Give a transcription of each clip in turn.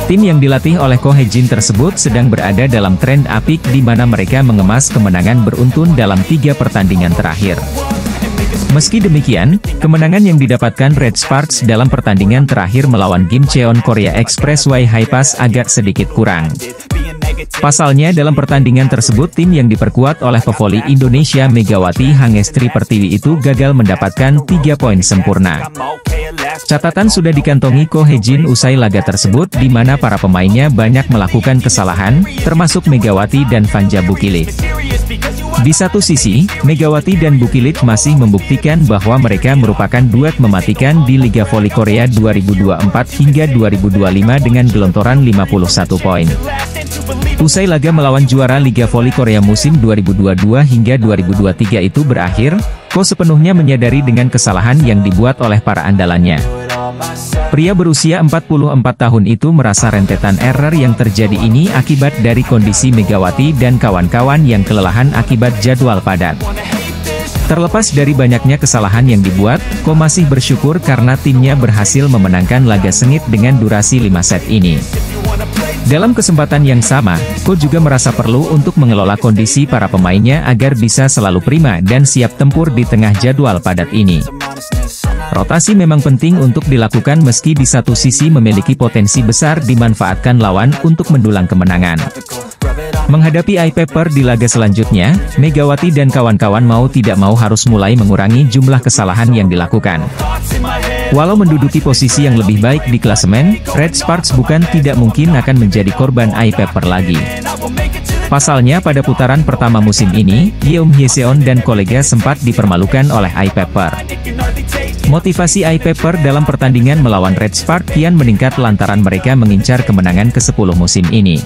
Tim yang dilatih oleh Ko Hee-jin tersebut sedang berada dalam tren apik di mana mereka mengemas kemenangan beruntun dalam 3 pertandingan terakhir. Meski demikian, kemenangan yang didapatkan Red Sparks dalam pertandingan terakhir melawan Gimcheon Korea Expressway Hi-Pass agak sedikit kurang. Pasalnya dalam pertandingan tersebut tim yang diperkuat oleh pevoli Indonesia Megawati Hangestri Pertiwi itu gagal mendapatkan 3 poin sempurna. Catatan sudah dikantongi Ko Hee-jin usai laga tersebut di mana para pemainnya banyak melakukan kesalahan, termasuk Megawati dan Vanja Bukilit. Di satu sisi, Megawati dan Bukilit masih membuktikan bahwa mereka merupakan duet mematikan di Liga Voli Korea 2024 hingga 2025 dengan gelontoran 51 poin. Usai laga melawan juara Liga Voli Korea musim 2022 hingga 2023 itu berakhir, Ko sepenuhnya menyadari dengan kesalahan yang dibuat oleh para andalannya. Pria berusia 44 tahun itu merasa rentetan error yang terjadi ini akibat dari kondisi Megawati dan kawan-kawan yang kelelahan akibat jadwal padat. Terlepas dari banyaknya kesalahan yang dibuat, Ko masih bersyukur karena timnya berhasil memenangkan laga sengit dengan durasi 5 set ini. Dalam kesempatan yang sama, Ko juga merasa perlu untuk mengelola kondisi para pemainnya agar bisa selalu prima dan siap tempur di tengah jadwal padat ini. Rotasi memang penting untuk dilakukan meski di satu sisi memiliki potensi besar dimanfaatkan lawan untuk mendulang kemenangan. Menghadapi I-Paper di laga selanjutnya, Megawati dan kawan-kawan mau tidak mau harus mulai mengurangi jumlah kesalahan yang dilakukan. Walau menduduki posisi yang lebih baik di klasemen, Red Sparks bukan tidak mungkin akan menjadi korban I-Paper lagi. Pasalnya pada putaran pertama musim ini, Yeom Hyeseon dan kolega sempat dipermalukan oleh I-Paper. Motivasi I-Paper dalam pertandingan melawan Red Sparks kian meningkat lantaran mereka mengincar kemenangan ke-10 musim ini.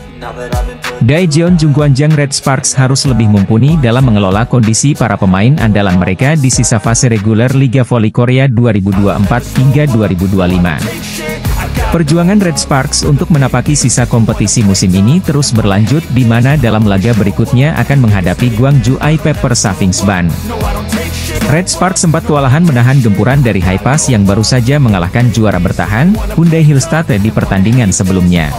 Daejeon Jungkwanjang Red Sparks harus lebih mumpuni dalam mengelola kondisi para pemain andalan mereka di sisa fase reguler Liga Voli Korea 2024 hingga 2025. Perjuangan Red Sparks untuk menapaki sisa kompetisi musim ini terus berlanjut di mana dalam laga berikutnya akan menghadapi Gwangju I-Paper Safingsban. Red Sparks sempat kewalahan menahan gempuran dari Hi-Pass yang baru saja mengalahkan juara bertahan, Hyundai Hillstate di pertandingan sebelumnya.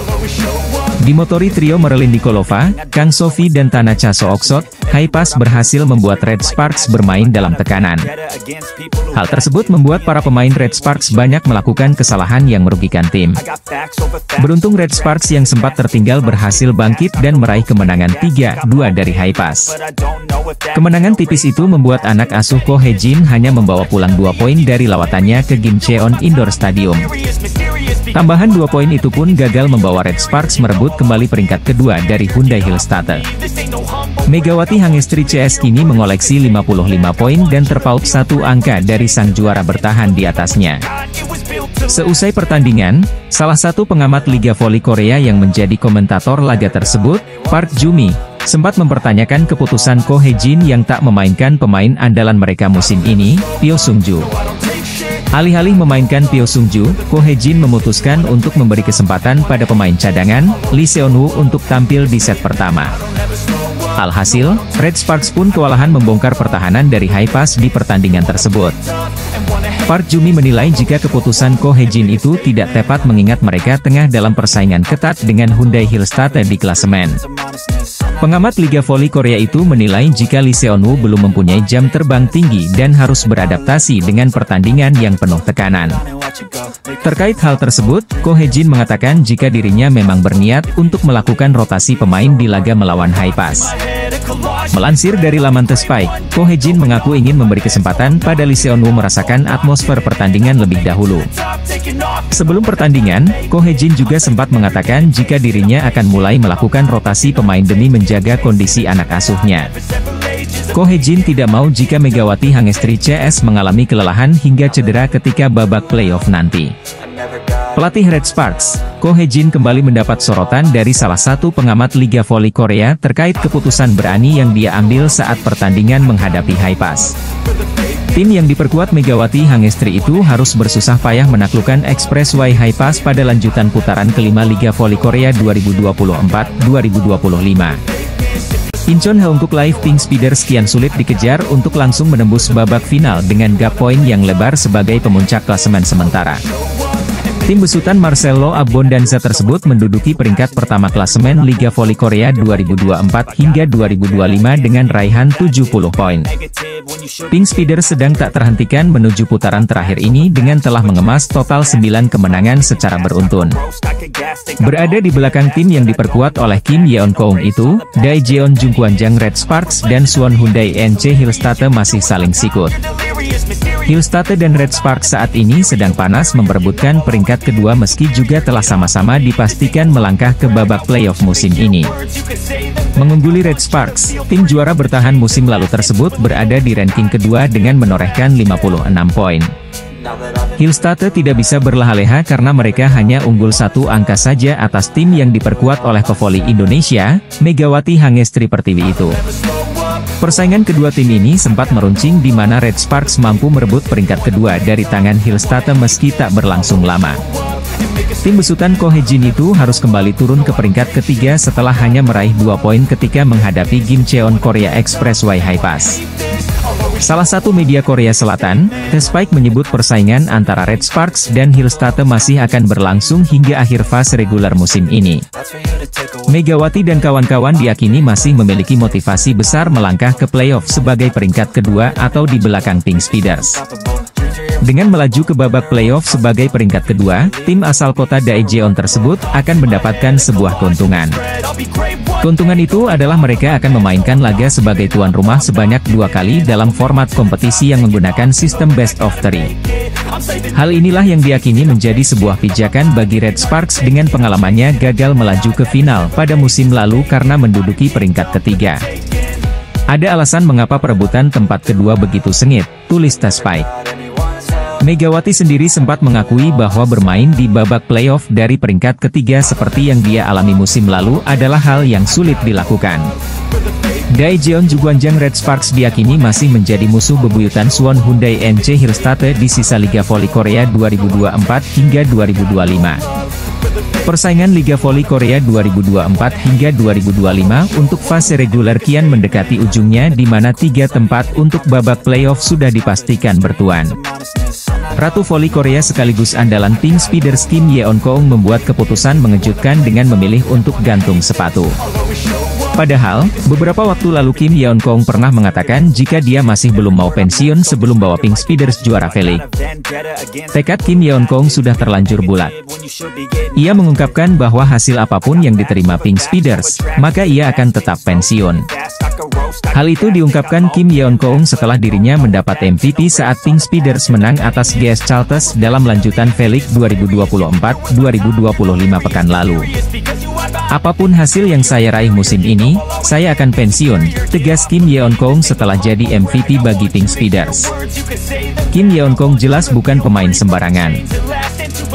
Dimotori trio Merlin Nikolova, Kang Sofi dan Tanacha Sooksot, Hi-Pass berhasil membuat Red Sparks bermain dalam tekanan. Hal tersebut membuat para pemain Red Sparks banyak melakukan kesalahan yang merugikan tim. Beruntung Red Sparks yang sempat tertinggal berhasil bangkit dan meraih kemenangan 3-2 dari Hi-Pass. Kemenangan tipis itu membuat anak asuh Ko Hee-jin hanya membawa pulang 2 poin dari lawatannya ke Gimcheon Indoor Stadium. Tambahan 2 poin itu pun gagal membawa Red Sparks merebut kembali peringkat kedua dari Hyundai Hillstate. Megawati Hangestri CS kini mengoleksi 55 poin dan terpaut 1 angka dari sang juara bertahan di atasnya. Seusai pertandingan, salah satu pengamat Liga Voli Korea yang menjadi komentator laga tersebut, Park Ju-mi, sempat mempertanyakan keputusan Ko Hee-jin yang tak memainkan pemain andalan mereka musim ini, Pyo Sung-ju. Alih-alih memainkan Pyo Sung-ju, Ko Hee-jin memutuskan untuk memberi kesempatan pada pemain cadangan, Lee Seon-woo untuk tampil di set pertama. Alhasil, Red Sparks pun kewalahan membongkar pertahanan dari Hi-Pass di pertandingan tersebut. Park Ju-mi menilai jika keputusan Ko Hee-jin itu tidak tepat mengingat mereka tengah dalam persaingan ketat dengan Hyundai Hillstate di klasemen. Pengamat Liga Voli Korea itu menilai jika Lee Seon-woo belum mempunyai jam terbang tinggi dan harus beradaptasi dengan pertandingan yang penuh tekanan. Terkait hal tersebut, Ko Hee-jin mengatakan jika dirinya memang berniat untuk melakukan rotasi pemain di laga melawan Hi-Pass. Melansir dari laman The Spike, Ko Hee-jin mengaku ingin memberi kesempatan pada Lee Seon-woo merasakan atmosfer pertandingan lebih dahulu. Sebelum pertandingan, Ko Hee-jin juga sempat mengatakan jika dirinya akan mulai melakukan rotasi pemain demi menjaga kondisi anak asuhnya. Ko Hee-jin tidak mau jika Megawati Hangestri CS mengalami kelelahan hingga cedera ketika babak playoff nanti. Pelatih Red Sparks, Ko Hee-jin kembali mendapat sorotan dari salah satu pengamat Liga Voli Korea terkait keputusan berani yang dia ambil saat pertandingan menghadapi Hi-Pass. Tim yang diperkuat Megawati Hangestri itu harus bersusah payah menaklukkan Expressway Hi-Pass pada lanjutan putaran kelima Liga Voli Korea 2024-2025. Incheon Heungkook Live Pink Speeders kian sulit dikejar untuk langsung menembus babak final dengan gap poin yang lebar sebagai pemuncak klasemen sementara. Tim besutan Marcelo Abondanza tersebut menduduki peringkat pertama klasemen Liga Voli Korea 2024 hingga 2025 dengan raihan 70 poin. Pink Speeders sedang tak terhentikan menuju putaran terakhir ini dengan telah mengemas total 9 kemenangan secara beruntun. Berada di belakang tim yang diperkuat oleh Kim Yeon-keung itu, Daejeon Jungkwanjang Red Sparks dan Suwon Hyundai NC Hillstate masih saling sikut. Hillstate dan Red Sparks saat ini sedang panas memperebutkan peringkat kedua meski juga telah sama-sama dipastikan melangkah ke babak playoff musim ini. Mengungguli Red Sparks, tim juara bertahan musim lalu tersebut berada di ranking kedua dengan menorehkan 56 poin. Hillstate tidak bisa berleha-leha karena mereka hanya unggul 1 angka saja atas tim yang diperkuat oleh Pevoli Indonesia, Megawati Hangestri Pertiwi itu. Persaingan kedua tim ini sempat meruncing di mana Red Sparks mampu merebut peringkat kedua dari tangan Hillstate meski tak berlangsung lama. Tim besutan Ko Hae-jin itu harus kembali turun ke peringkat ketiga setelah hanya meraih 2 poin ketika menghadapi Gimcheon Korea Expressway High Pass. Salah satu media Korea Selatan, The Spike menyebut persaingan antara Red Sparks dan Hillstate masih akan berlangsung hingga akhir fase reguler musim ini. Megawati dan kawan-kawan diyakini masih memiliki motivasi besar melangkah ke playoff sebagai peringkat kedua atau di belakang Pink Speeders. Dengan melaju ke babak playoff sebagai peringkat kedua, tim asal kota Daejeon tersebut akan mendapatkan sebuah keuntungan. Keuntungan itu adalah mereka akan memainkan laga sebagai tuan rumah sebanyak 2 kali dalam format kompetisi yang menggunakan sistem best of 3. Hal inilah yang diyakini menjadi sebuah pijakan bagi Red Sparks dengan pengalamannya gagal melaju ke final pada musim lalu karena menduduki peringkat ketiga. Ada alasan mengapa perebutan tempat kedua begitu sengit, tulis The Spike. Megawati sendiri sempat mengakui bahwa bermain di babak playoff dari peringkat ketiga seperti yang dia alami musim lalu adalah hal yang sulit dilakukan. Daejeon Jungkwanjang Red Sparks diyakini masih menjadi musuh bebuyutan Suwon Hyundai NC Hillstate di sisa Liga Voli Korea 2024 hingga 2025. Persaingan Liga Voli Korea 2024 hingga 2025 untuk fase reguler kian mendekati ujungnya di mana 3 tempat untuk babak playoff sudah dipastikan bertuan. Ratu Voli Korea sekaligus andalan Pink Speeders Kim Yeon-keung membuat keputusan mengejutkan dengan memilih untuk gantung sepatu. Padahal, beberapa waktu lalu Kim Yeon-keung pernah mengatakan jika dia masih belum mau pensiun sebelum bawa Pink Speeders juara V-League. Tekad Kim Yeon-keung sudah terlanjur bulat. Ia mengungkapkan bahwa hasil apapun yang diterima Pink Speeders, maka ia akan tetap pensiun. Hal itu diungkapkan Kim Yeon-keung setelah dirinya mendapat MVP saat Pink Speeders menang atas GS Chalters dalam lanjutan V-League 2024-2025 pekan lalu. Apapun hasil yang saya raih musim ini, saya akan pensiun, tegas Kim Yeon-keung setelah jadi MVP bagi Pink Speeders. Kim Yeon-keung jelas bukan pemain sembarangan.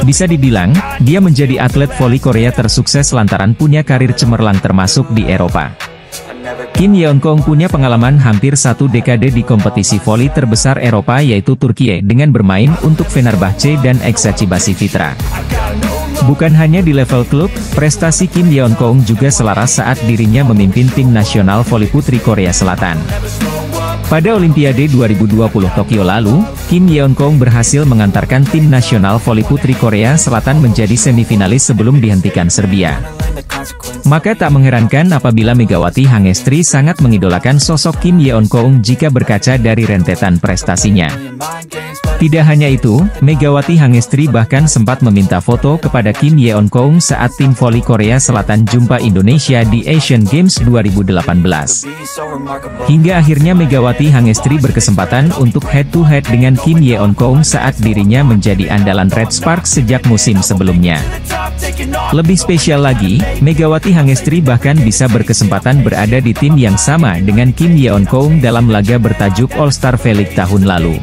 Bisa dibilang, dia menjadi atlet voli Korea tersukses lantaran punya karir cemerlang termasuk di Eropa. Kim Yeon-keung punya pengalaman hampir 1 dekade di kompetisi voli terbesar Eropa yaitu Turkiye dengan bermain untuk Fenerbahce dan Eczacıbaşı Fitra. Bukan hanya di level klub, prestasi Kim Yeon-keung juga selaras saat dirinya memimpin tim nasional voli putri Korea Selatan. Pada Olimpiade 2020 Tokyo lalu, Kim Yeon-keung berhasil mengantarkan tim nasional voli putri Korea Selatan menjadi semifinalis sebelum dihentikan Serbia. Maka tak mengherankan apabila Megawati Hangestri sangat mengidolakan sosok Kim Yeon-keung jika berkaca dari rentetan prestasinya. Tidak hanya itu, Megawati Hangestri bahkan sempat meminta foto kepada Kim Yeon-keung saat tim voli Korea Selatan jumpa Indonesia di Asian Games 2018. Hingga akhirnya Megawati Hangestri berkesempatan untuk head-to-head dengan Kim Yeon-keung saat dirinya menjadi andalan Red Sparks sejak musim sebelumnya. Lebih spesial lagi, Megawati Hangestri bahkan bisa berkesempatan berada di tim yang sama dengan Kim Yeon-keung dalam laga bertajuk All Star V-League tahun lalu.